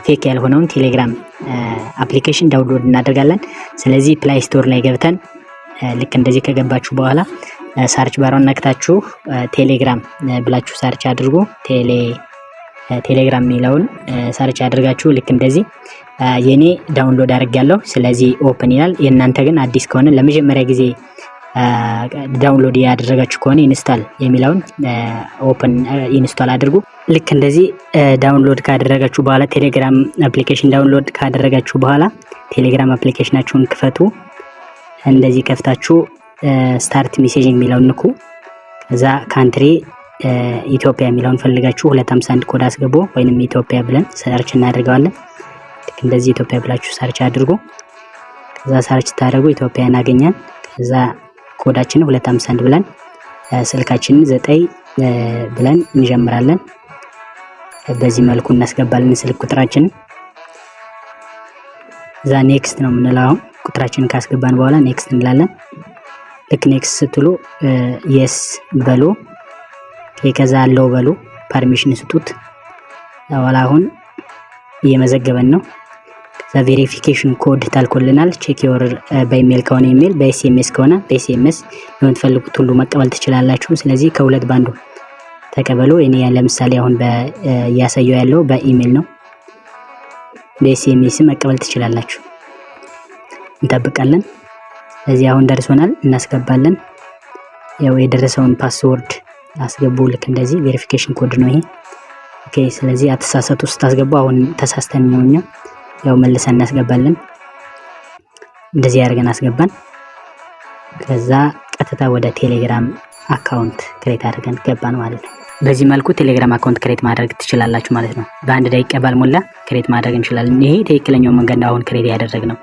ፌክ ያልሆነውን ቴሌግራም አፕሊኬሽን ዳውንሎድ እናደርጋለን። ስለዚህ ፕላይ ስቶር ላይ ገብተን ልክ እንደዚህ ከገባችሁ በኋላ ሰርች ባሯን ነክታችሁ ቴሌግራም ብላችሁ ሰርች አድርጉ። ቴሌግራም የሚለውን ሰርች አድርጋችሁ ልክ እንደዚህ የኔ ዳውንሎድ አድርጋለሁ። ስለዚህ ኦፕን ይላል። የእናንተ ግን አዲስ ከሆነ ለመጀመሪያ ጊዜ ዳውንሎድ ያደረጋችሁ ከሆነ ኢንስታል የሚለውን ኦፕን ኢንስታል አድርጉ። ልክ እንደዚህ ዳውንሎድ ካደረጋችሁ በኋላ ቴሌግራም አፕሊኬሽን ዳውንሎድ ካደረጋችሁ በኋላ ቴሌግራም አፕሊኬሽናችሁን ክፈቱ። እንደዚህ ከፍታችሁ ስታርት ሜሴጅ የሚለውን ንኩ። ከዛ ካንትሪ ኢትዮጵያ የሚለውን ፈልጋችሁ 251 ኮድ አስገቡ ወይንም ኢትዮጵያ ብለን ሰርች እናደርጋለን። ልክ እንደዚህ ኢትዮጵያ ብላችሁ ሰርች አድርጉ። ከዛ ሰርች ታደርጉ ኢትዮጵያን አገኛን። ከዛ ኮዳችንን 251 ብለን ስልካችንን 9 ብለን እንጀምራለን። በዚህ መልኩ እናስገባለን ስልክ ቁጥራችንን። እዛ ኔክስት ነው የምንለው። ቁጥራችንን ካስገባን በኋላ ኔክስት እንላለን። ልክ ኔክስት ስትሉ የስ በሉ፣ ከዛ አለው በሉ፣ ፐርሚሽን ስጡት። ወላ አሁን እየመዘገበን ነው። ከዛ ቬሪፊኬሽን ኮድ ታልኮልናል። ቼክ ዮር በኢሜል ከሆነ ኢሜል፣ በኤስኤምኤስ ከሆነ በኤስኤምኤስ የምትፈልጉት ሁሉ መቀበል ትችላላችሁ። ስለዚህ ከሁለት ባንዱ ተቀበሉ። እኔ ለምሳሌ አሁን እያሳየው ያለው በኢሜል ነው። በኤስኤምኤስ መቀበል ትችላላችሁ። እንጠብቃለን። ስለዚህ አሁን ደርሶናል፣ እናስገባለን። ያው የደረሰውን ፓስወርድ አስገቡ። ልክ እንደዚህ ቬሪፊኬሽን ኮድ ነው ይሄ። ኦኬ። ስለዚህ አትሳሳቱ ስታስገቡ። አሁን ተሳስተን ነውኛ፣ ያው መልሰን እናስገባለን። እንደዚህ አድርገን አስገባን። ከዛ ቀጥታ ወደ ቴሌግራም አካውንት ክሬት አድርገን ገባን ማለት ነው። በዚህ መልኩ ቴሌግራም አካውንት ክሬት ማድረግ ትችላላችሁ ማለት ነው። በአንድ ደቂቃ ባልሞላ ክሬት ማድረግ እንችላለን። ይሄ ትክክለኛው መንገድ አሁን ክሬት ያደረግነው።